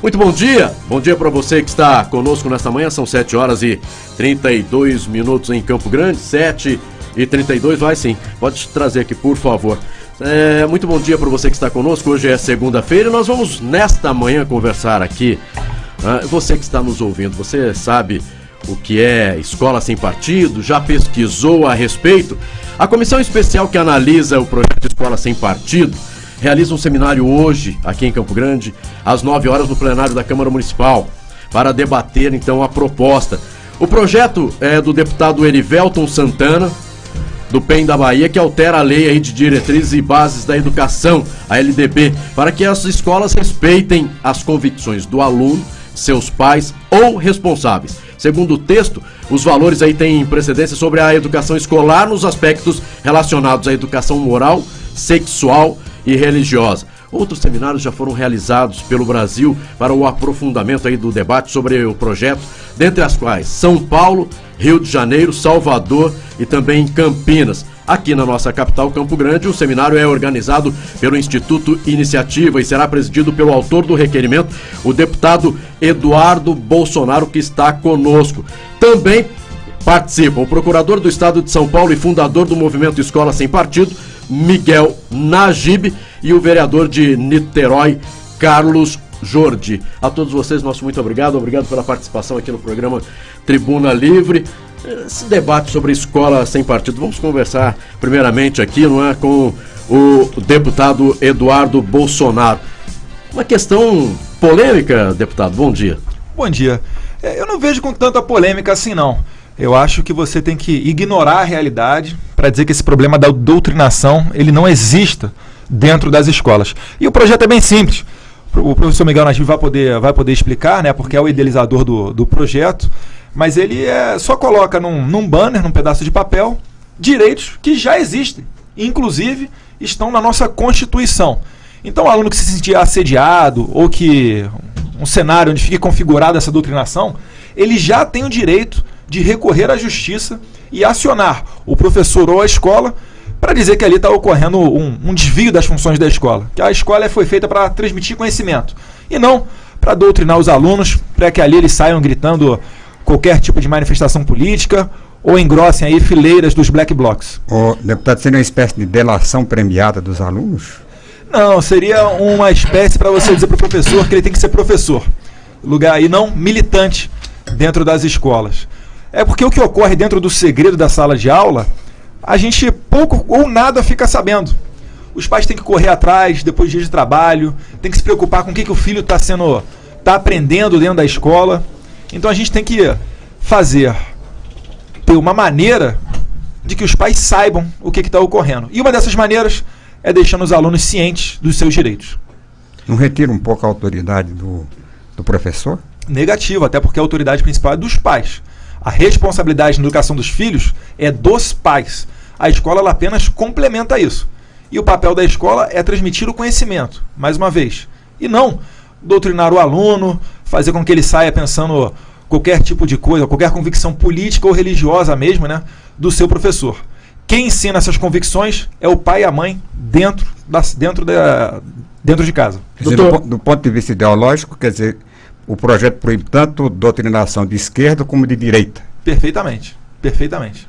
Muito bom dia para você que está conosco nesta manhã, são 7 horas e 32 minutos em Campo Grande, 7h32, vai sim, pode trazer aqui por favor. Muito bom dia para você que está conosco, hoje é segunda-feira e nós vamos nesta manhã conversar aqui, você que está nos ouvindo, você sabe o que é escola sem partido, já pesquisou a respeito? A comissão especial que analisa o projeto Escola Sem Partido realiza um seminário hoje, aqui em Campo Grande, às 9 horas no plenário da Câmara Municipal, para debater então a proposta. O projeto é do deputado Erivelton Santana, do PEN da Bahia, que altera a lei aí de diretrizes e bases da educação, a LDB, para que as escolas respeitem as convicções do aluno, seus pais ou responsáveis. Segundo o texto, os valores aí têm precedência sobre a educação escolar nos aspectos relacionados à educação moral, sexual e religiosa. Outros seminários já foram realizados pelo Brasil para o aprofundamento aí do debate sobre o projeto, dentre as quais São Paulo, Rio de Janeiro, Salvador e também Campinas. Aqui na nossa capital, Campo Grande, o seminário é organizado pelo Instituto Iniciativa e será presidido pelo autor do requerimento, o deputado Eduardo Bolsonaro, que está conosco. Também participam o procurador do Estado de São Paulo e fundador do movimento Escola Sem Partido, Miguel Najib, e o vereador de Niterói, Carlos Jordi. A todos vocês, nosso muito obrigado pela participação aqui no programa Tribuna Livre. Esse debate sobre escola sem partido, vamos conversar primeiramente aqui, não é, com o deputado Eduardo Bolsonaro. Uma questão polêmica, deputado, bom dia. Bom dia. Eu não vejo com tanta polêmica assim, não. Eu acho que você tem que ignorar a realidade para dizer que esse problema da doutrinação, ele não exista dentro das escolas. E o projeto é bem simples. O professor Miguel Najib vai poder explicar, né, porque é o idealizador do projeto, mas ele só coloca num banner, num pedaço de papel, direitos que já existem, inclusive estão na nossa Constituição. Então o aluno que se sentir assediado ou que um cenário onde fique configurada essa doutrinação, ele já tem o direito de recorrer à justiça e acionar o professor ou a escola para dizer que ali está ocorrendo um desvio das funções da escola. Que a escola foi feita para transmitir conhecimento e não para doutrinar os alunos, para que ali eles saiam gritando qualquer tipo de manifestação política ou engrossem aí fileiras dos black blocs. O deputado, seria uma espécie de delação premiada dos alunos? Não, seria uma espécie para você dizer para o professor que ele tem que ser professor, lugar aí não militante dentro das escolas. É porque o que ocorre dentro do segredo da sala de aula, a gente pouco ou nada fica sabendo. Os pais têm que correr atrás, depois de dia de trabalho, tem que se preocupar com o que o filho está aprendendo dentro da escola. Então a gente tem que ter uma maneira de que os pais saibam o que está ocorrendo. E uma dessas maneiras é deixando os alunos cientes dos seus direitos. Não retira um pouco a autoridade do professor? Negativo, até porque a autoridade principal é dos pais. A responsabilidade na educação dos filhos é dos pais. A escola ela apenas complementa isso. E o papel da escola é transmitir o conhecimento, mais uma vez. E não doutrinar o aluno, fazer com que ele saia pensando qualquer tipo de coisa, qualquer convicção política ou religiosa mesmo, né, do seu professor. Quem ensina essas convicções é o pai e a mãe dentro de casa. Quer dizer, do ponto de vista ideológico, quer dizer, o projeto proíbe tanto doutrinação de esquerda como de direita. Perfeitamente, perfeitamente.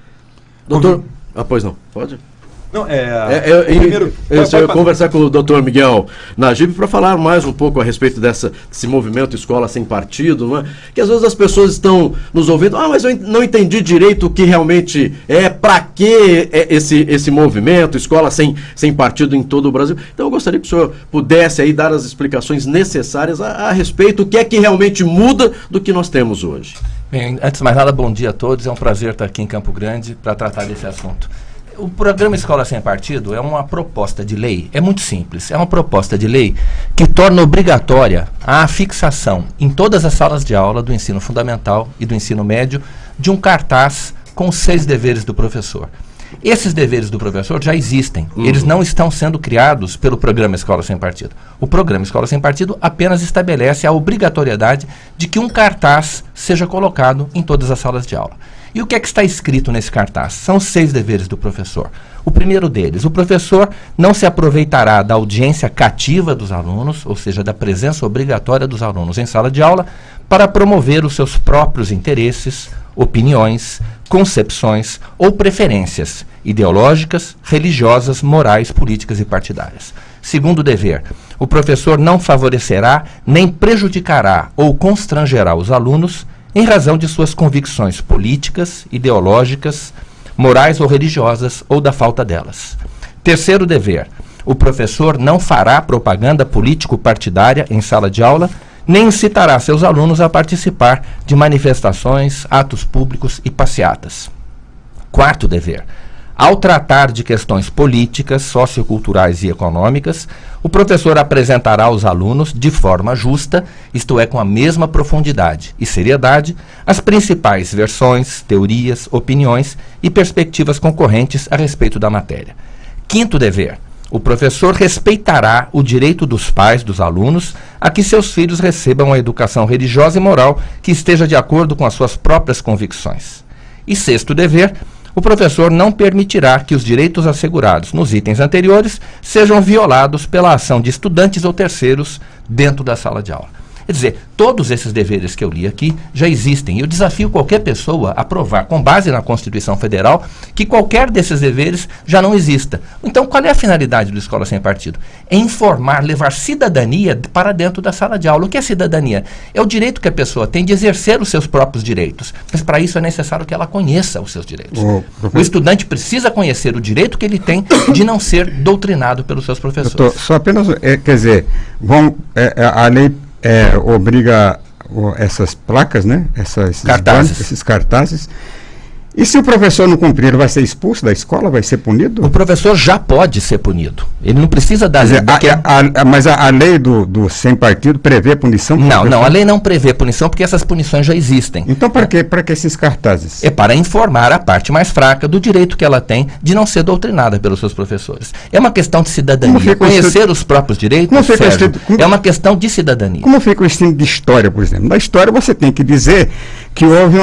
Doutor, pois não, pode? Não, eu ia conversar com o doutor Miguel Najib para falar mais um pouco a respeito desse movimento Escola Sem Partido, não é? Que às vezes as pessoas estão nos ouvindo, mas eu não entendi direito o que realmente para que esse movimento Escola Sem Partido em todo o Brasil. Então eu gostaria que o senhor pudesse aí dar as explicações necessárias a respeito do que é que realmente muda do que nós temos hoje. Bem, antes de mais nada, bom dia a todos, é um prazer estar aqui em Campo Grande para tratar desse assunto. O programa Escola Sem Partido é uma proposta de lei, é muito simples, é uma proposta de lei que torna obrigatória a fixação em todas as salas de aula do ensino fundamental e do ensino médio de um cartaz com os 6 deveres do professor. Esses deveres do professor já existem, eles não estão sendo criados pelo programa Escola Sem Partido. O programa Escola Sem Partido apenas estabelece a obrigatoriedade de que um cartaz seja colocado em todas as salas de aula. E o que é que está escrito nesse cartaz? São 6 deveres do professor. O primeiro deles, o professor não se aproveitará da audiência cativa dos alunos, ou seja, da presença obrigatória dos alunos em sala de aula, para promover os seus próprios interesses, opiniões, concepções ou preferências ideológicas, religiosas, morais, políticas e partidárias. Segundo dever, o professor não favorecerá nem prejudicará ou constrangerá os alunos em razão de suas convicções políticas, ideológicas, morais ou religiosas ou da falta delas. Terceiro dever, o professor não fará propaganda político-partidária em sala de aula, nem incitará seus alunos a participar de manifestações, atos públicos e passeatas. Quarto dever, ao tratar de questões políticas, socioculturais e econômicas, o professor apresentará aos alunos, de forma justa, isto é, com a mesma profundidade e seriedade, as principais versões, teorias, opiniões e perspectivas concorrentes a respeito da matéria. Quinto dever, o professor respeitará o direito dos pais dos alunos a que seus filhos recebam a educação religiosa e moral que esteja de acordo com as suas próprias convicções. E sexto dever, o professor não permitirá que os direitos assegurados nos itens anteriores sejam violados pela ação de estudantes ou terceiros dentro da sala de aula. Quer dizer, todos esses deveres que eu li aqui já existem. E eu desafio qualquer pessoa a provar, com base na Constituição Federal, que qualquer desses deveres já não exista. Então, qual é a finalidade do Escola Sem Partido? É informar, levar cidadania para dentro da sala de aula. O que é cidadania? É o direito que a pessoa tem de exercer os seus próprios direitos. Mas para isso é necessário que ela conheça os seus direitos. O estudante precisa conhecer o direito que ele tem de não ser doutrinado pelos seus professores. Doutor, só apenas, quer dizer, a lei obriga essas placas, né? Esses cartazes. E se o professor não cumprir, ele vai ser expulso da escola? Vai ser punido? O professor já pode ser punido. Ele não precisa dar... Mas a lei do sem partido prevê punição? Não, a lei não prevê punição porque essas punições já existem. Então para que esses cartazes? É para informar a parte mais fraca do direito que ela tem de não ser doutrinada pelos seus professores. É uma questão de cidadania. Conhecer os próprios direitos, Sérgio, é uma questão de cidadania. Como fica o ensino de história, por exemplo? Na história você tem que dizer que houve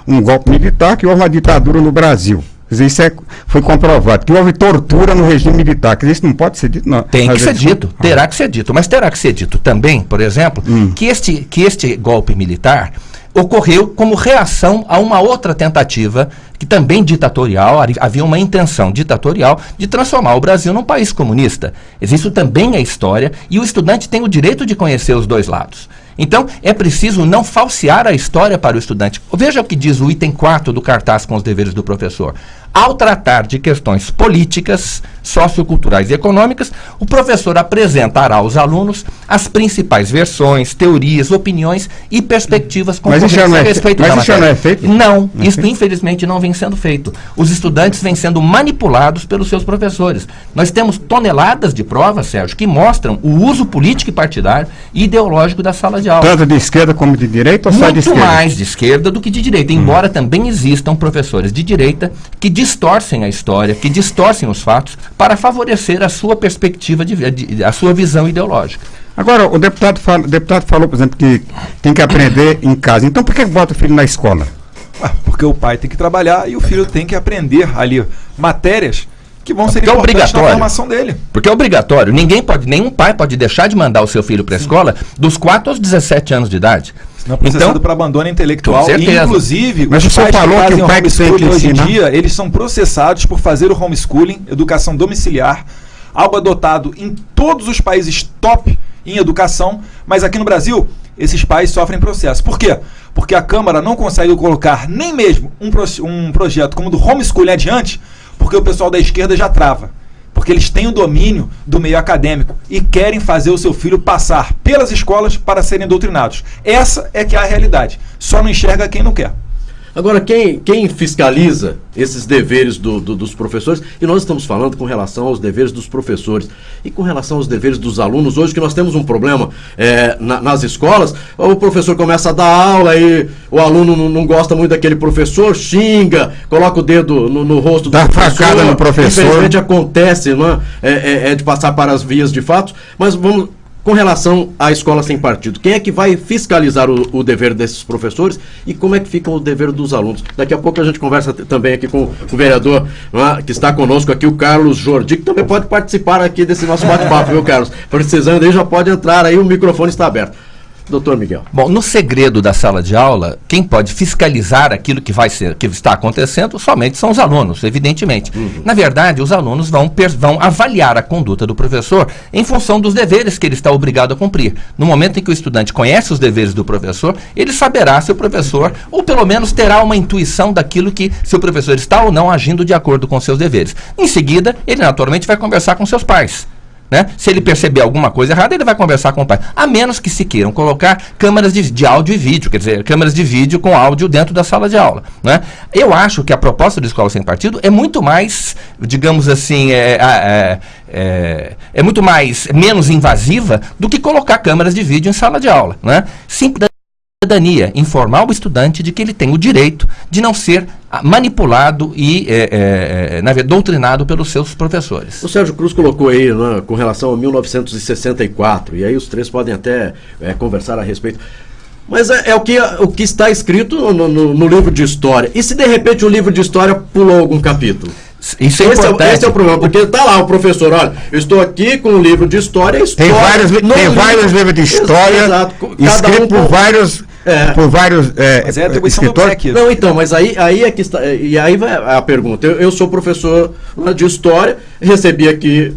um golpe militar, que houve uma ditadura no Brasil. Quer dizer, isso foi comprovado. Que houve tortura no regime militar. Quer dizer, isso não pode ser dito, não. Tem que ser dito, terá que ser dito. Mas terá que ser dito também, por exemplo, que este golpe militar ocorreu como reação a uma outra tentativa, que também ditatorial, havia uma intenção ditatorial de transformar o Brasil num país comunista. Isso também é história e o estudante tem o direito de conhecer os dois lados. Então, é preciso não falsear a história para o estudante. Veja o que diz o item 4 do cartaz com os deveres do professor. Ao tratar de questões políticas, socioculturais e econômicas, o professor apresentará aos alunos as principais versões, teorias, opiniões e perspectivas concorrentes a respeito da matéria. Mas isso já não é feito? Não, isso infelizmente não vem sendo feito. Os estudantes vêm sendo manipulados pelos seus professores. Nós temos toneladas de provas, Sérgio, que mostram o uso político e partidário e ideológico da sala de aula. Tanto de esquerda como de direita ou só de esquerda? Muito mais de esquerda do que de direita, embora também existam professores de direita que distorcem a história, que distorcem os fatos para favorecer a sua perspectiva, a sua visão ideológica. Agora, o deputado falou, por exemplo, que tem que aprender em casa. Então, por que bota o filho na escola? Porque o pai tem que trabalhar e o filho tem que aprender ali matérias que vão ser importantes na formação dele. Porque é obrigatório. Nenhum pai pode deixar de mandar o seu filho para a escola dos 4 aos 17 anos de idade. Não processado para abandono intelectual. E, inclusive, mas os pais que fazem o homeschooling hoje em dia, eles são processados por fazer o homeschooling, educação domiciliar, algo adotado em todos os países top em educação, mas aqui no Brasil, esses pais sofrem processo. Por quê? Porque a Câmara não consegue colocar nem mesmo um projeto como o do homeschooling adiante, porque o pessoal da esquerda já trava. Porque eles têm o domínio do meio acadêmico e querem fazer o seu filho passar pelas escolas para serem doutrinados. Essa é que é a realidade. Só não enxerga quem não quer. Agora, quem fiscaliza esses deveres dos professores, e nós estamos falando com relação aos deveres dos professores e com relação aos deveres dos alunos, hoje que nós temos um problema nas escolas, o professor começa a dar aula e o aluno não gosta muito daquele professor, xinga, coloca o dedo no rosto do professor. Dá facada no professor. Infelizmente acontece, não é? De passar para as vias de fato, mas vamos com relação à escola sem partido, quem é que vai fiscalizar o dever desses professores e como é que fica o dever dos alunos? Daqui a pouco a gente conversa também aqui com o vereador que está conosco aqui, o Carlos Jordi, que também pode participar aqui desse nosso bate-papo, viu, Carlos? Precisando aí, já pode entrar aí, o microfone está aberto. Doutor Miguel. Bom, no segredo da sala de aula, quem pode fiscalizar aquilo que está acontecendo somente são os alunos, evidentemente. Na verdade, os alunos vão avaliar a conduta do professor em função dos deveres que ele está obrigado a cumprir. No momento em que o estudante conhece os deveres do professor, ele saberá se o professor, ou pelo menos terá uma intuição daquilo que, se o professor está ou não agindo de acordo com seus deveres. Em seguida, ele naturalmente vai conversar com seus pais. Né? Se ele perceber alguma coisa errada, ele vai conversar com o pai. A menos que se queiram colocar câmeras de áudio e vídeo, quer dizer, câmeras de vídeo com áudio dentro da sala de aula. Né? Eu acho que a proposta da Escola Sem Partido é muito mais, digamos assim, muito menos invasiva do que colocar câmeras de vídeo em sala de aula. Né? Cidadania, informar o estudante de que ele tem o direito de não ser manipulado e doutrinado pelos seus professores. O Sérgio Cruz colocou aí, né, com relação a 1964, e aí os três podem até conversar a respeito. Mas o que está escrito no livro de história. E se de repente o livro de história pulou algum capítulo? Isso é importante. Esse é o problema, porque está lá o professor, olha, eu estou aqui com um livro de história. Tem vários livros de história, escritos por vários... mas é a atribuição do PEC. Não, então, mas aí é que está. E aí vai a pergunta. Eu sou professor de história, recebi aqui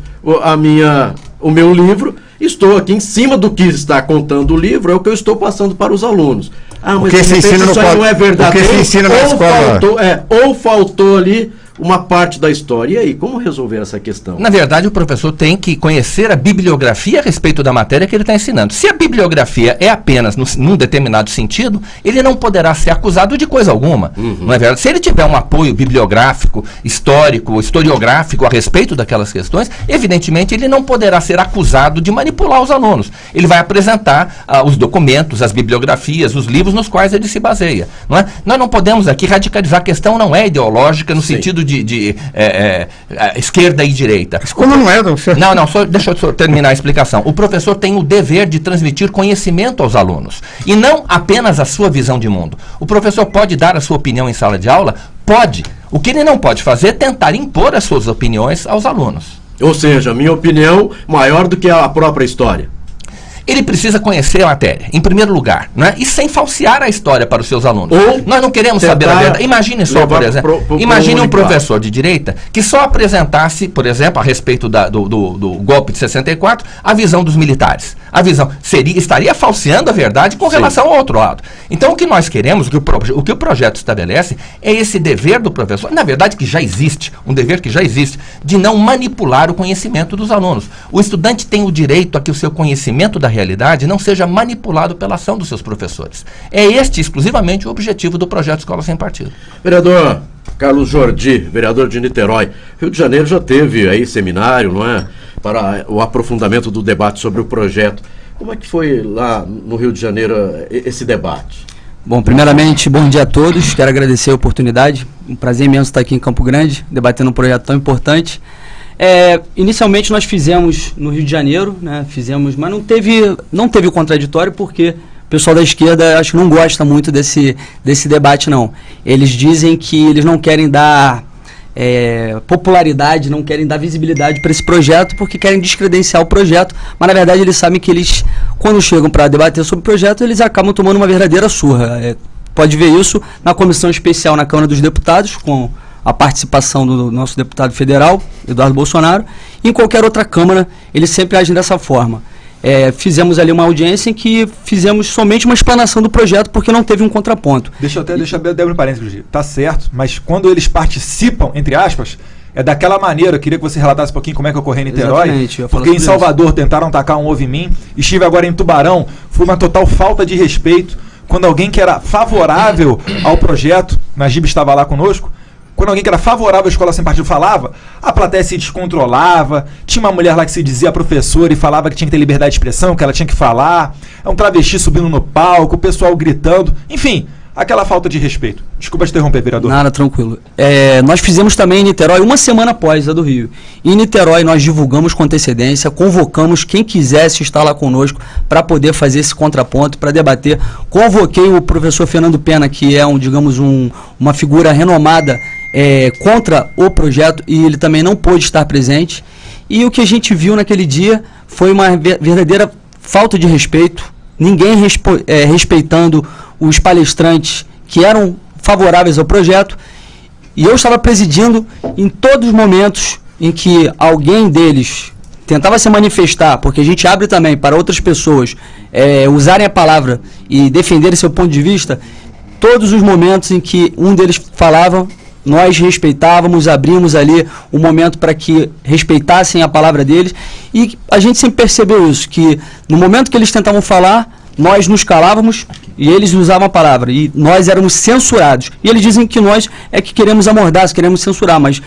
o meu livro, estou aqui em cima do que está contando o livro, é o que eu estou passando para os alunos. Mas o que se ensina isso aí não é verdadeiro. O que se ensina na escola. Ou faltou ali uma parte da história. E aí, como resolver essa questão? Na verdade, o professor tem que conhecer a bibliografia a respeito da matéria que ele está ensinando. Se a bibliografia é apenas num determinado sentido, ele não poderá ser acusado de coisa alguma. Não é verdade? Se ele tiver um apoio bibliográfico, histórico, historiográfico a respeito daquelas questões, evidentemente ele não poderá ser acusado de manipular os alunos. Ele vai apresentar os documentos, as bibliografias, os livros nos quais ele se baseia. Não é? Nós não podemos aqui radicalizar. A questão não é ideológica no sentido de esquerda e direita. Como não é, doutor? Não, deixa eu terminar a explicação. O professor tem o dever de transmitir conhecimento aos alunos, e não apenas a sua visão de mundo. O professor pode dar a sua opinião em sala de aula? Pode. O que ele não pode fazer é tentar impor as suas opiniões aos alunos. Ou seja, minha opinião maior do que a própria história. Ele precisa conhecer a matéria, em primeiro lugar, né? E sem falsear a história para os seus alunos. Ou nós não queremos saber a verdade. Imagine só, por exemplo, imagine um professor de direita que só apresentasse, por exemplo, a respeito do golpe de 64, a visão dos militares. A visão estaria falseando a verdade com relação ao outro lado. Então, o que nós queremos, o que o projeto estabelece, é esse dever do professor, na verdade que já existe, um dever que já existe, de não manipular o conhecimento dos alunos. O estudante tem o direito a que o seu conhecimento da realidade não seja manipulado pela ação dos seus professores. É este exclusivamente o objetivo do projeto Escola Sem Partido. Vereador Carlos Jordi, vereador de Niterói, Rio de Janeiro já teve aí seminário, não é? Para o aprofundamento do debate sobre o projeto. Como é que foi lá no Rio de Janeiro esse debate? Bom, primeiramente, bom dia a todos. Quero agradecer a oportunidade. Um prazer imenso estar aqui em Campo Grande, debatendo um projeto tão importante. Inicialmente nós fizemos no Rio de Janeiro, né? Mas não teve o contraditório, porque o pessoal da esquerda acho que não gosta muito desse debate, não. Eles dizem que eles não querem dar popularidade, não querem dar visibilidade para esse projeto, porque querem descredenciar o projeto, mas na verdade eles sabem que eles, quando chegam para debater sobre o projeto, eles acabam tomando uma verdadeira surra. Pode ver isso na comissão especial na Câmara dos Deputados, com a participação do nosso deputado federal, Eduardo Bolsonaro, e em qualquer outra Câmara eles sempre agem dessa forma. Fizemos ali uma audiência em que fizemos somente uma explanação do projeto, porque não teve um contraponto. Deixa eu abrir um parênteses, tá certo, mas quando eles participam, entre aspas, é daquela maneira. Eu queria que você relatasse um pouquinho como é que ocorreu em Niterói, porque em Salvador tentaram tacar um ovo em mim, estive agora em Tubarão, foi uma total falta de respeito, quando alguém que era favorável ao projeto, Najib estava lá conosco, quando alguém que era favorável à Escola Sem Partido falava, a plateia se descontrolava, tinha uma mulher lá que se dizia professora e falava que tinha que ter liberdade de expressão, que ela tinha que falar, um travesti subindo no palco, o pessoal gritando, enfim, aquela falta de respeito. Desculpa te interromper, vereador. Nada, tranquilo. Nós fizemos também em Niterói, uma semana após a do Rio. Em Niterói nós divulgamos com antecedência, convocamos quem quisesse estar lá conosco para poder fazer esse contraponto, para debater. Convoquei o professor Fernando Pena, que é uma figura renomada contra o projeto, e ele também não pôde estar presente. E o que a gente viu naquele dia foi uma verdadeira falta de respeito, ninguém respeitando os palestrantes que eram favoráveis ao projeto, e eu estava presidindo em todos os momentos em que alguém deles tentava se manifestar, porque a gente abre também para outras pessoas usarem a palavra e defenderem seu ponto de vista. Todos os momentos em que um deles falava, nós respeitávamos, abrimos ali um momento para que respeitassem a palavra deles, e a gente sempre percebeu isso, que no momento que eles tentavam falar, nós nos calávamos e eles usavam a palavra, e nós éramos censurados. E eles dizem que nós é que queremos amordar, queremos censurar, mas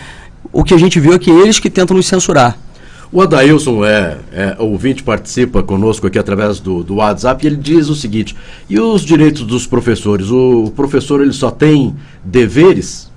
o que a gente viu é que eles que tentam nos censurar. O Adailson ouvinte, participa conosco aqui através do WhatsApp, e ele diz o seguinte: e os direitos dos professores? O professor ele só tem deveres?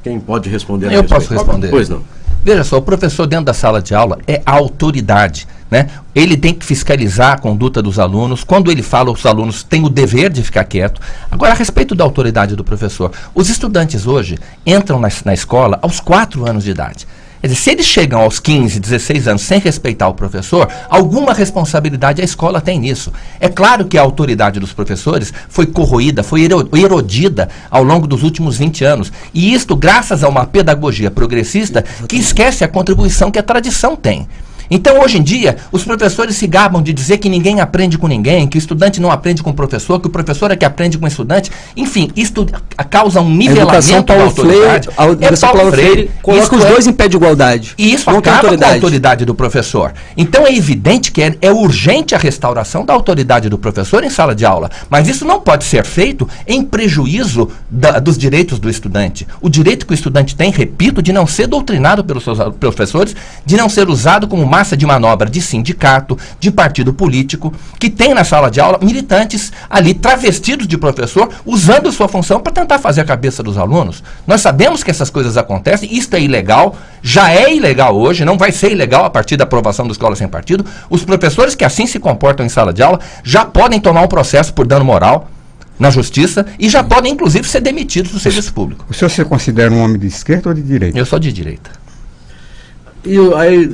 Quem pode responder? Eu posso responder. Pois não. Veja só, o professor dentro da sala de aula é a autoridade, né? Ele tem que fiscalizar a conduta dos alunos. Quando ele fala, os alunos têm o dever de ficar quieto. Agora, a respeito da autoridade do professor, os estudantes hoje entram na escola aos 4 anos de idade. Quer dizer, se eles chegam aos 15, 16 anos sem respeitar o professor, alguma responsabilidade a escola tem nisso. É claro que a autoridade dos professores foi corroída, foi erodida ao longo dos últimos 20 anos. E isto graças a uma pedagogia progressista que esquece a contribuição que a tradição tem. Então, hoje em dia, os professores se gabam de dizer que ninguém aprende com ninguém, que o estudante não aprende com o professor, que o professor é que aprende com o estudante. Enfim, isto causa um nivelamento da autoridade. A educação Paulo Freire coloca os dois em pé de igualdade. E isso acaba com a autoridade do professor. Então, é evidente que é urgente a restauração da autoridade do professor em sala de aula. Mas isso não pode ser feito em prejuízo dos direitos do estudante. O direito que o estudante tem, repito, de não ser doutrinado pelos seus professores, de não ser usado como massa de manobra de sindicato, de partido político, que tem na sala de aula militantes ali travestidos de professor, usando sua função para tentar fazer a cabeça dos alunos. Nós sabemos que essas coisas acontecem, isto é ilegal, já é ilegal hoje, não vai ser ilegal a partir da aprovação do Escola Sem Partido. Os professores que assim se comportam em sala de aula já podem tomar um processo por dano moral na justiça e já podem, inclusive, ser demitidos do serviço público. O senhor se considera um homem de esquerda ou de direita? Eu sou de direita. E aí...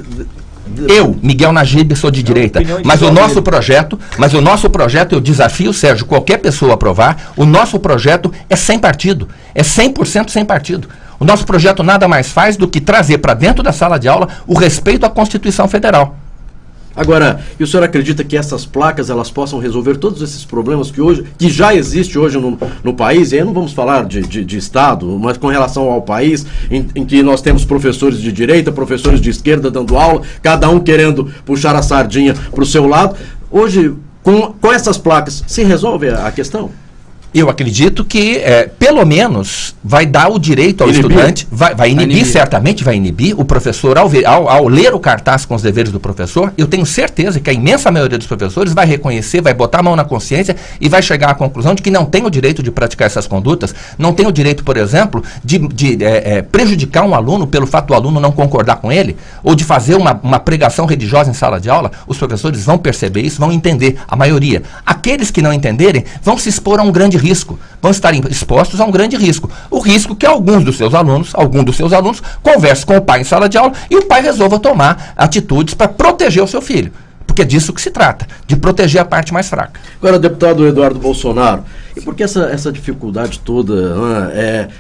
Eu, Miguel Najib, sou de direita, mas o nosso projeto, eu desafio, Sérgio, qualquer pessoa a aprovar, o nosso projeto é sem partido, é 100% sem partido. O nosso projeto nada mais faz do que trazer para dentro da sala de aula o respeito à Constituição Federal. Agora, e o senhor acredita que essas placas elas possam resolver todos esses problemas que já existe hoje no país? E aí não vamos falar de Estado, mas com relação ao país, em que nós temos professores de direita, professores de esquerda dando aula, cada um querendo puxar a sardinha para o seu lado. Hoje, com essas placas, se resolve a questão? Eu acredito que, pelo menos, vai dar o direito ao estudante, vai inibir, certamente vai inibir o professor, ao ler o cartaz com os deveres do professor. Eu tenho certeza que a imensa maioria dos professores vai reconhecer, vai botar a mão na consciência e vai chegar à conclusão de que não tem o direito de praticar essas condutas, não tem o direito, por exemplo, de prejudicar um aluno pelo fato do aluno não concordar com ele, ou de fazer uma pregação religiosa em sala de aula. Os professores vão perceber isso, vão entender, a maioria. Aqueles que não entenderem vão se expor a um grande risco, vão estar expostos a um grande risco. O risco que algum dos seus alunos converse com o pai em sala de aula e o pai resolva tomar atitudes para proteger o seu filho. Porque é disso que se trata, de proteger a parte mais fraca. Agora, deputado Eduardo Bolsonaro, e por que essa dificuldade toda?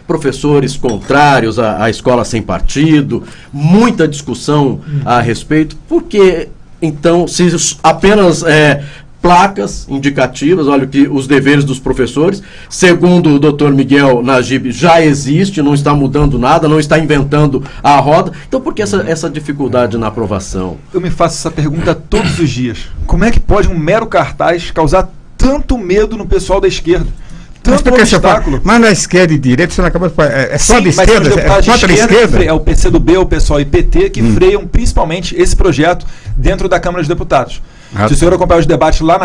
Professores contrários à escola sem partido, muita discussão a respeito. Por que, então, se apenas... placas indicativas, olha que os deveres dos professores, segundo o Dr. Miguel Najib, já existe, não está mudando nada, não está inventando a roda. Então, por que essa dificuldade na aprovação? Eu me faço essa pergunta todos os dias. Como é que pode um mero cartaz causar tanto medo no pessoal da esquerda? Tanto obstáculo. Mas na esquerda e direita você não acaba de... É só de esquerda? É contra a esquerda? É o PCdoB, o PSOL e PT que freiam principalmente esse projeto dentro da Câmara dos Deputados. Se o senhor acompanhar os debates lá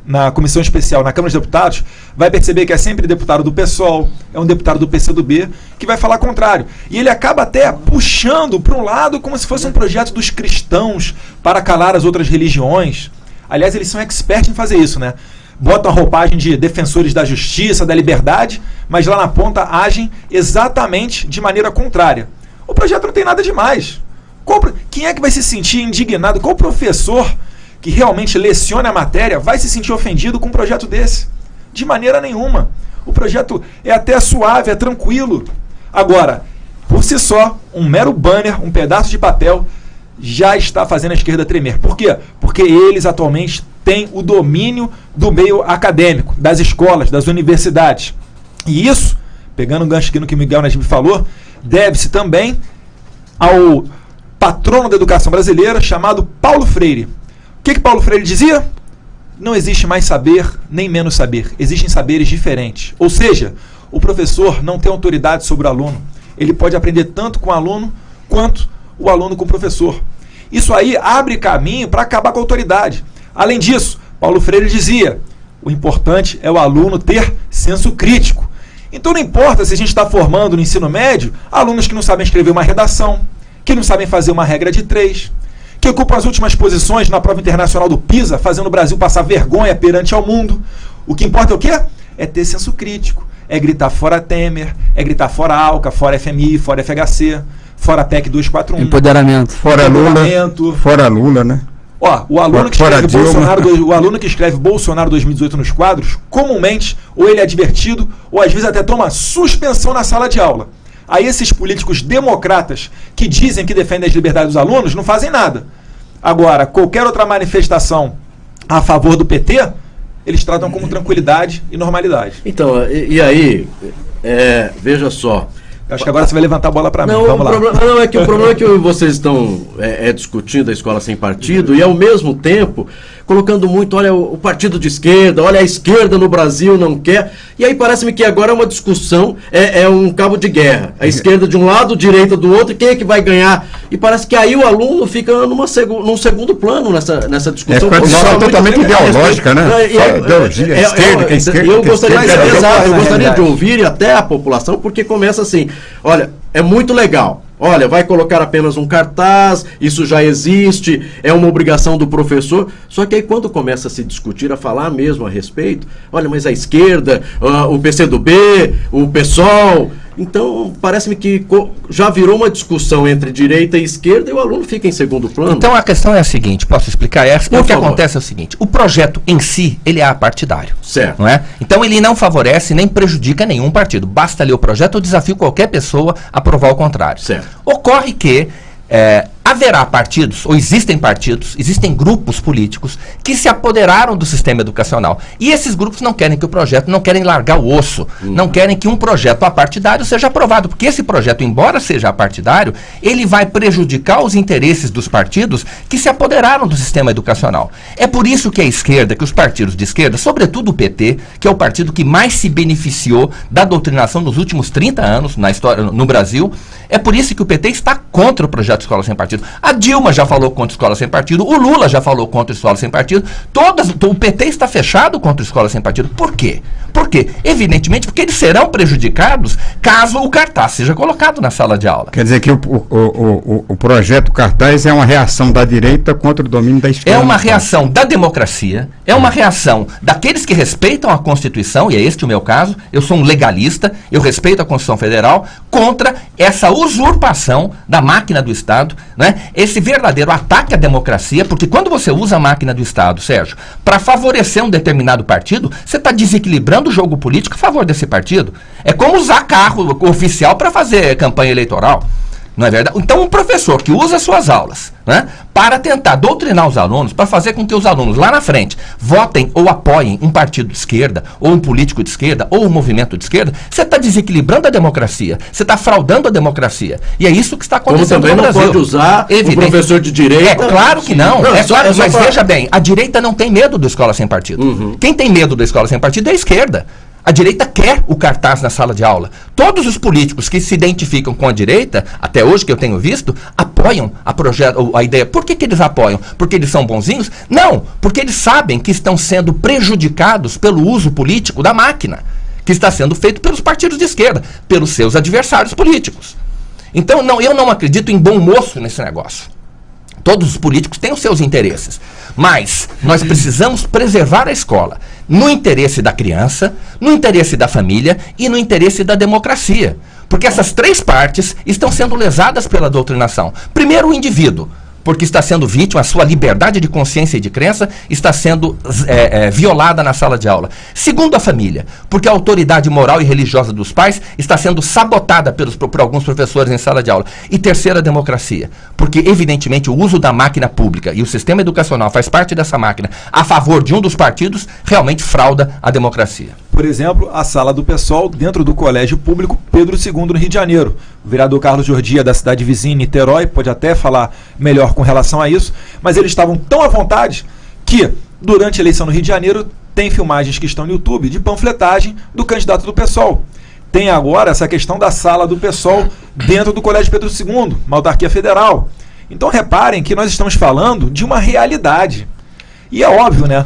na comissão especial, na Câmara dos Deputados, vai perceber que é sempre deputado do PSOL, é um deputado do PCdoB, que vai falar contrário. E ele acaba até puxando para um lado como se fosse um projeto dos cristãos para calar as outras religiões. Aliás, eles são expertos em fazer isso, né? Botam a roupagem de defensores da justiça, da liberdade, mas lá na ponta agem exatamente de maneira contrária. O projeto não tem nada demais. Quem é que vai se sentir indignado? Qual professor que realmente leciona a matéria vai se sentir ofendido com um projeto desse? De maneira nenhuma. O projeto é até suave, é tranquilo. Agora, por si só, um mero banner, um pedaço de papel, já está fazendo a esquerda tremer. Por quê? Porque eles atualmente têm o domínio do meio acadêmico, das escolas, das universidades. E isso, pegando um gancho aqui no que o Miguel Najib falou, deve-se também ao patrono da educação brasileira chamado Paulo Freire. O que Paulo Freire dizia? Não existe mais saber nem menos saber. Existem saberes diferentes. Ou seja, o professor não tem autoridade sobre o aluno. Ele pode aprender tanto com o aluno quanto o aluno com o professor. Isso aí abre caminho para acabar com a autoridade. Além disso, Paulo Freire dizia, o importante é o aluno ter senso crítico. Então não importa se a gente está formando no ensino médio alunos que não sabem escrever uma redação, que não sabem fazer uma regra de 3, que ocupam as últimas posições na prova internacional do PISA, fazendo o Brasil passar vergonha perante ao mundo. O que importa é o quê? É ter senso crítico. É gritar fora Temer, é gritar fora ALCA, fora FMI, fora FHC, fora PEC 241. Empoderamento. Fora Lula, né? Ó, o aluno que escreve Bolsonaro 2018 nos quadros, comumente, ou ele é advertido, ou às vezes até toma suspensão na sala de aula. Aí esses políticos democratas que dizem que defendem as liberdades dos alunos não fazem nada. Agora, qualquer outra manifestação a favor do PT, eles tratam como tranquilidade e normalidade. Então, e aí, veja só. Acho que agora você vai levantar a bola para mim. Vamos lá. O problema é que vocês estão discutindo a escola sem partido e, ao mesmo tempo, colocando muito, olha, o partido de esquerda, olha, a esquerda no Brasil não quer. E aí parece-me que agora é uma discussão, é um cabo de guerra. A esquerda de um lado, a direita do outro, quem é que vai ganhar? E parece que aí o aluno fica num segundo plano nessa discussão. É uma discussão totalmente ideológica, né? Ideologia, esquerda. Eu gostaria de ouvir até a população, porque começa assim, olha, é muito legal. Olha, vai colocar apenas um cartaz, isso já existe, é uma obrigação do professor. Só que aí quando começa a se discutir, a falar mesmo a respeito, olha, mas a esquerda, o PCdoB, o PSOL... Então, parece-me que já virou uma discussão entre direita e esquerda e o aluno fica em segundo plano. Então, a questão é a seguinte, posso explicar? O que acontece é o seguinte, o projeto em si, ele é apartidário. Certo. Não é? Então, ele não favorece nem prejudica nenhum partido. Basta ler o projeto, eu desafio qualquer pessoa a provar o contrário. Certo. Ocorre que haverá partidos, ou existem partidos, existem grupos políticos que se apoderaram do sistema educacional. E esses grupos não querem que o projeto, não querem largar o osso, não querem que um projeto apartidário seja aprovado, porque esse projeto, embora seja apartidário, ele vai prejudicar os interesses dos partidos que se apoderaram do sistema educacional. É por isso que a esquerda, que os partidos de esquerda, sobretudo o PT, que é o partido que mais se beneficiou da doutrinação nos últimos 30 anos na história, no Brasil, é por isso que o PT está contra o projeto Escola Sem Partido. A Dilma já falou contra a Escola Sem Partido, o Lula já falou contra a Escola Sem Partido, o PT está fechado contra a Escola Sem Partido. Por quê? Por quê? Evidentemente porque eles serão prejudicados caso o cartaz seja colocado na sala de aula. Quer dizer que o projeto cartaz é uma reação da direita contra o domínio da esquerda. É uma reação da democracia, é uma reação daqueles que respeitam a Constituição, e é este o meu caso, eu sou um legalista, eu respeito a Constituição Federal, contra essa usurpação da máquina do Estado, né? Esse verdadeiro ataque à democracia, porque quando você usa a máquina do Estado, Sérgio, para favorecer um determinado partido, você está desequilibrando o jogo político a favor desse partido. É como usar carro oficial para fazer campanha eleitoral. Não é verdade? Então, um professor que usa suas aulas, né, para tentar doutrinar os alunos, para fazer com que os alunos lá na frente votem ou apoiem um partido de esquerda, ou um político de esquerda, ou um movimento de esquerda, você está desequilibrando a democracia, você está fraudando a democracia. E é isso que está acontecendo no Brasil. Como também não pode usar o professor de direita. É claro que não. Mas veja bem, a direita não tem medo da Escola Sem Partido. Quem tem medo da Escola Sem Partido é a esquerda. A direita quer o cartaz na sala de aula. Todos os políticos que se identificam com a direita, até hoje que eu tenho visto, apoiam a ideia. Por que eles apoiam? Porque eles são bonzinhos? Não, porque eles sabem que estão sendo prejudicados pelo uso político da máquina, que está sendo feito pelos partidos de esquerda, pelos seus adversários políticos. Então, eu não acredito em bom moço nesse negócio. Todos os políticos têm os seus interesses, mas nós precisamos preservar a escola no interesse da criança, no interesse da família e no interesse da democracia. Porque essas três partes estão sendo lesadas pela doutrinação. Primeiro, o indivíduo, porque está sendo vítima, a sua liberdade de consciência e de crença está sendo violada na sala de aula. Segundo, a família, porque a autoridade moral e religiosa dos pais está sendo sabotada por alguns professores em sala de aula. E terceiro, a democracia, porque evidentemente o uso da máquina pública e o sistema educacional faz parte dessa máquina a favor de um dos partidos, realmente frauda a democracia. Por exemplo, a sala do PSOL dentro do Colégio Público Pedro II, no Rio de Janeiro. O vereador Carlos Jordia, da cidade vizinha, Niterói, pode até falar melhor com relação a isso, mas eles estavam tão à vontade que, durante a eleição no Rio de Janeiro, tem filmagens que estão no YouTube de panfletagem do candidato do PSOL. Tem agora essa questão da sala do PSOL dentro do Colégio Pedro II, uma autarquia federal. Então reparem que nós estamos falando de uma realidade. E é óbvio, né?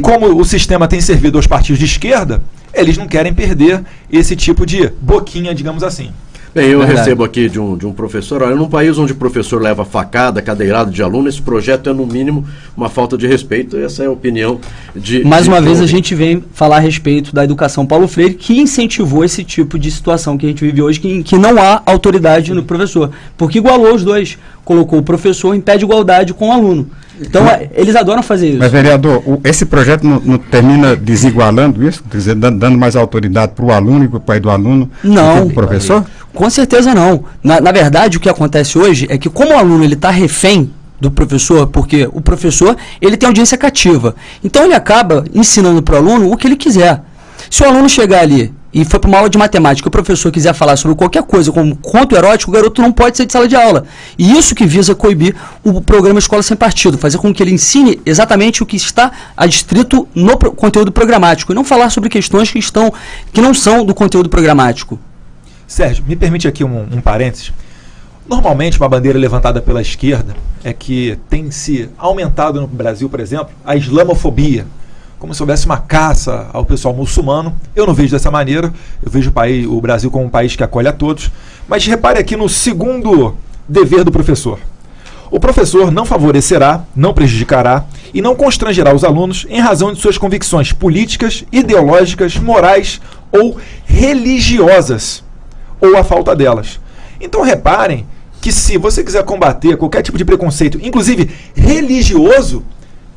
Como o sistema tem servido aos partidos de esquerda, eles não querem perder esse tipo de boquinha, digamos assim. Bem, eu recebo aqui de um professor, olha, num país onde o professor leva facada, cadeirada de aluno, esse projeto é no mínimo uma falta de respeito, essa é a opinião de... Mais uma vez a gente vem falar a respeito da educação Paulo Freire, que incentivou esse tipo de situação que a gente vive hoje, que não há autoridade no professor, porque igualou os dois, colocou o professor em pé de igualdade com o aluno. Então, eles adoram fazer isso. Mas, vereador, esse projeto não termina desigualando isso? Quer dizer, dando mais autoridade para o aluno e para o pai do aluno não, do que para o professor? Com certeza não. Na verdade, o que acontece hoje é que, como o aluno está refém do professor, porque o professor ele tem audiência cativa, então ele acaba ensinando para o aluno o que ele quiser. Se o aluno chegar ali e for para uma aula de matemática, o professor quiser falar sobre qualquer coisa, como conto erótico, o garoto não pode sair de sala de aula. E isso que visa coibir o programa Escola Sem Partido, fazer com que ele ensine exatamente o que está adstrito no conteúdo programático, e não falar sobre questões que não são do conteúdo programático. Sérgio, me permite aqui um parênteses. Normalmente, uma bandeira levantada pela esquerda é que tem se aumentado no Brasil, por exemplo, a islamofobia, como se houvesse uma caça ao pessoal muçulmano. Eu não vejo dessa maneira, eu vejo o Brasil como um país que acolhe a todos. Mas repare aqui no segundo dever do professor. O professor não favorecerá, não prejudicará e não constrangerá os alunos em razão de suas convicções políticas, ideológicas, morais ou religiosas, ou a falta delas. Então reparem que se você quiser combater qualquer tipo de preconceito, inclusive religioso,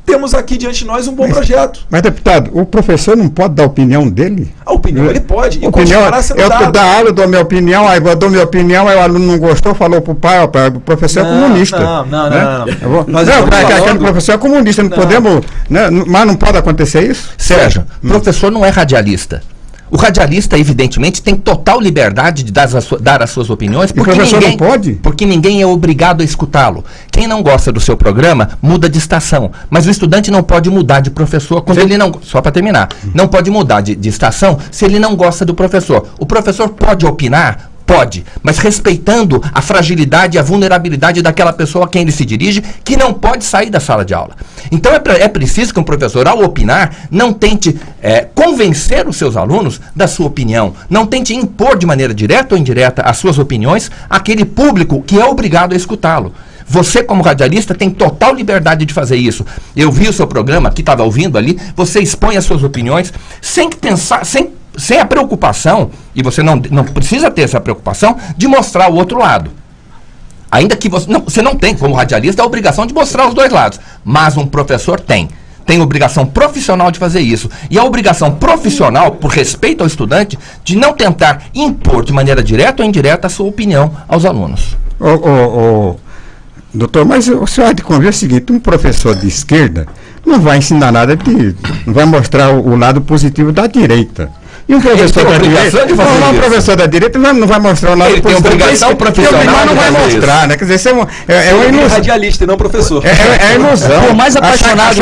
temos aqui diante de nós um bom projeto. Mas, deputado, o professor não pode dar a opinião dele? A opinião ele pode. E eu dou aula, eu dou minha opinião, aí eu dou minha opinião, aí o aluno não gostou, falou pro pai, o professor é comunista. Aquele professor é comunista, não podemos, né? Mas não pode acontecer isso? Sérgio, o professor não é radialista. O radialista, evidentemente, tem total liberdade de dar as suas opiniões, porque ninguém é obrigado a escutá-lo. Quem não gosta do seu programa, muda de estação. Mas o estudante não pode mudar de professor quando ele não... Só para terminar. Não pode mudar de estação se ele não gosta do professor. O professor pode opinar? Pode, mas respeitando a fragilidade e a vulnerabilidade daquela pessoa a quem ele se dirige, que não pode sair da sala de aula. Então é preciso que um professor, ao opinar, não tente convencer os seus alunos da sua opinião, não tente impor de maneira direta ou indireta as suas opiniões àquele público que é obrigado a escutá-lo. Você, como radialista, tem total liberdade de fazer isso. Eu vi o seu programa, que estava ouvindo ali, você expõe as suas opiniões sem pensar, sem a preocupação, e você não precisa ter essa preocupação, de mostrar o outro lado. Ainda que você não tem, como radialista, a obrigação de mostrar os dois lados. Mas um professor tem obrigação profissional de fazer isso. E a obrigação profissional, por respeito ao estudante, de não tentar impor de maneira direta ou indireta a sua opinião aos alunos. Doutor, mas o senhor há de convir o seguinte, um professor de esquerda não vai ensinar nada, não vai mostrar o lado positivo da direita. E um professor da direita, um professor da direita não vai mostrar nada. Ele tem obrigação profissional, mas não vai mostrar, né? Quer dizer, é uma ilusão. Radialista e não professor. É ilusão. Por mais apaixonado,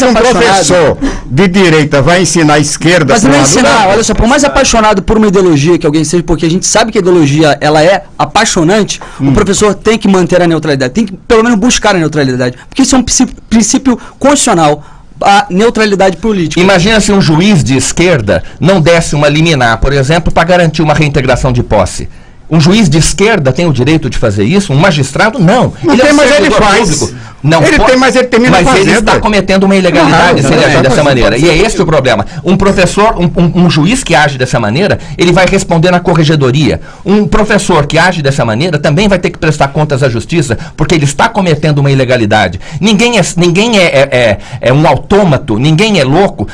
um professor de direita vai ensinar a esquerda. Mas não é ensinar, olha só, por mais apaixonado por uma ideologia que alguém seja, porque a gente sabe que a ideologia ela é apaixonante, o professor tem que manter a neutralidade, tem que pelo menos buscar a neutralidade, porque isso é um princípio constitucional, a neutralidade política. Imagina se um juiz de esquerda não desse uma liminar, por exemplo, para garantir uma reintegração de posse. Um juiz de esquerda tem o direito de fazer isso? Um magistrado, não. Não tem, mas ele faz. Público. Não ele pode, tem, mas ele termina fazendo. Mas ele está cometendo uma ilegalidade se ele agir dessa maneira. E é esse o problema. Um professor, um juiz que age dessa maneira, ele vai responder na corregedoria. Um professor que age dessa maneira também vai ter que prestar contas à justiça, porque ele está cometendo uma ilegalidade. Ninguém é um autômato, ninguém é louco.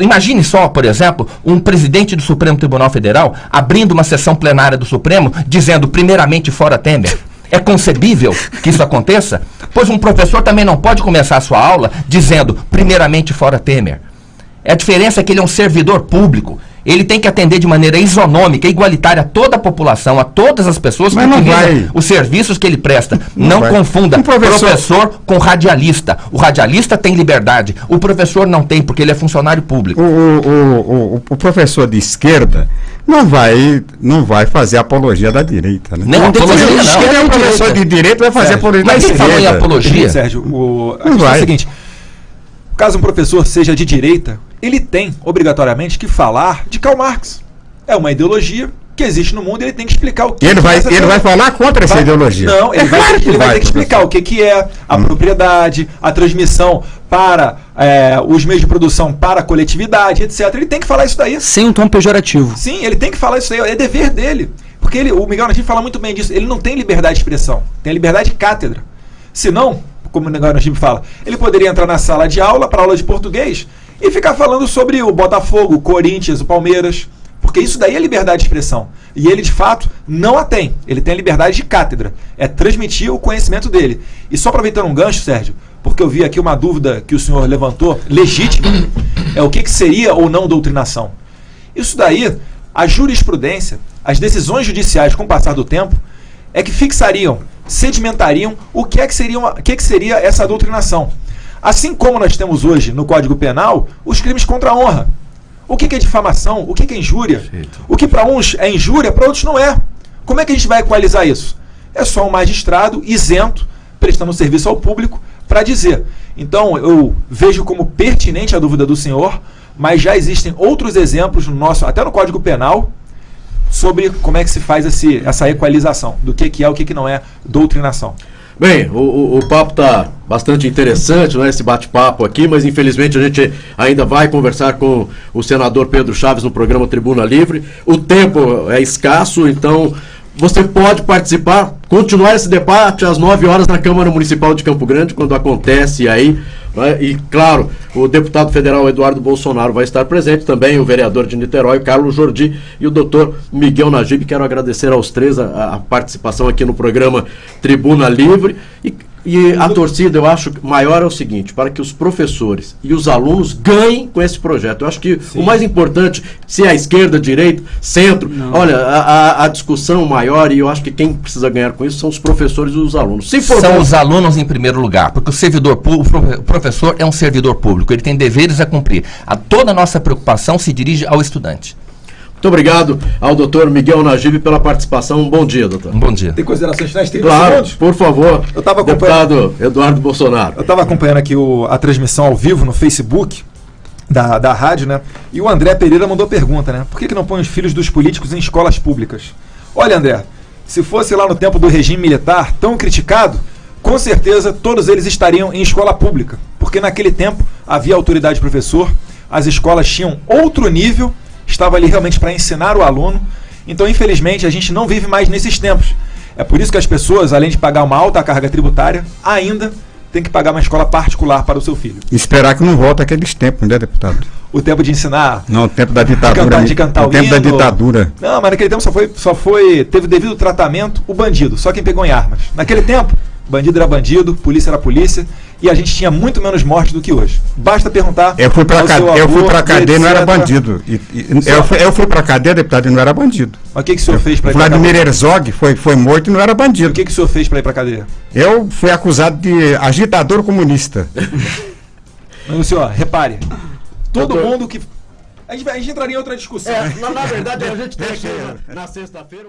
Imagine só, por exemplo, um presidente do Supremo Tribunal Federal abrindo uma sessão plenária do Supremo, dizendo primeiramente fora Temer. É concebível que isso aconteça? Pois um professor também não pode começar a sua aula dizendo primeiramente fora Temer. A diferença é que ele é um servidor público. Ele tem que atender de maneira isonômica, igualitária a toda a população, a todas as pessoas que utilizam os serviços que ele presta. Não confunda professor com radialista. O radialista tem liberdade, o professor não tem, porque ele é funcionário público. O professor de esquerda não vai fazer apologia da direita, né? Não, apologia não. Ele é um professor de direita, vai fazer apologia da direita. Mas quem falou em apologia? Sérgio, a questão é a seguinte: caso um professor seja de direita, ele tem, obrigatoriamente, que falar de Karl Marx. É uma ideologia que existe no mundo e ele tem que explicar o que ele vai falar contra essa ideologia. Não, ele vai ter que explicar o que é a propriedade, a transmissão para os meios de produção para a coletividade, etc. Ele tem que falar isso daí. Sem um tom pejorativo. Sim, ele tem que falar isso daí. É dever dele. Porque o Miguel Najib fala muito bem disso. Ele não tem liberdade de expressão. Tem liberdade de cátedra. Senão, como o Miguel Najib fala, ele poderia entrar na sala de aula, para aula de português, e ficar falando sobre o Botafogo, o Corinthians, o Palmeiras. Porque isso daí é liberdade de expressão. E ele, de fato, não a tem. Ele tem a liberdade de cátedra. É transmitir o conhecimento dele. E só aproveitando um gancho, Sérgio, porque eu vi aqui uma dúvida que o senhor levantou, legítima, é o que seria ou não doutrinação. Isso daí, a jurisprudência, as decisões judiciais com o passar do tempo, é que fixariam, sedimentariam o que seria essa doutrinação. Assim como nós temos hoje no Código Penal os crimes contra a honra. O que é difamação? O que é injúria? Perfeito. O que para uns é injúria, para outros não é. Como é que a gente vai equalizar isso? É só um magistrado isento, prestando serviço ao público, para dizer. Então, eu vejo como pertinente a dúvida do senhor, mas já existem outros exemplos no nosso, até no Código Penal, sobre como é que se faz essa equalização do que é o que não é doutrinação. Bem, o papo está bastante interessante, né, esse bate-papo aqui, mas infelizmente a gente ainda vai conversar com o senador Pedro Chaves no programa Tribuna Livre. O tempo é escasso, então você pode participar, continuar esse debate às 9 horas na Câmara Municipal de Campo Grande, quando acontece aí, né? E claro, o deputado federal Eduardo Bolsonaro vai estar presente, também o vereador de Niterói, Carlos Jordi, e o doutor Miguel Najib. Quero agradecer aos três a participação aqui no programa Tribuna Livre. E a torcida, eu acho, maior é o seguinte: para que os professores e os alunos ganhem com esse projeto. Eu acho que o mais importante, se é a esquerda, a direita, centro, olha, a discussão maior, e eu acho que quem precisa ganhar com isso são os professores e os alunos. São os alunos em primeiro lugar, porque o professor é um servidor público, ele tem deveres a cumprir. Toda a nossa preocupação se dirige ao estudante. Muito obrigado ao doutor Miguel Najib pela participação. Um bom dia, doutor. Um bom dia. Tem considerações finais? Claro, segundos? Por favor, deputado Eduardo Bolsonaro. Eu estava acompanhando aqui a transmissão ao vivo no Facebook da rádio, né? E o André Pereira mandou pergunta, né? Por que não põe os filhos dos políticos em escolas públicas? Olha, André, se fosse lá no tempo do regime militar tão criticado, com certeza todos eles estariam em escola pública. Porque naquele tempo havia autoridade professor, as escolas tinham outro nível, estava ali realmente para ensinar o aluno. Então, infelizmente, a gente não vive mais nesses tempos. É por isso que as pessoas, além de pagar uma alta carga tributária, ainda tem que pagar uma escola particular para o seu filho. Esperar que não volte aqueles tempos, né, deputado? O tempo de ensinar... Não, o tempo da ditadura. De cantar o tempo da ditadura. Não, mas naquele tempo teve devido tratamento o bandido, só quem pegou em armas. Naquele tempo, bandido era bandido, polícia era polícia, e a gente tinha muito menos mortes do que hoje. Basta perguntar. Eu fui pra cadeia e não era etc. bandido. Eu fui pra cadeia, deputado, e não era bandido. Mas o que o senhor fez para ir pra Vladimir cadeia? Herzog foi morto e não era bandido. O que o senhor fez para ir pra cadeia? Eu fui acusado de agitador comunista. Mas o senhor, repare, todo mundo que... A gente entraria em outra discussão. Na verdade, a gente tem aqui na sexta-feira...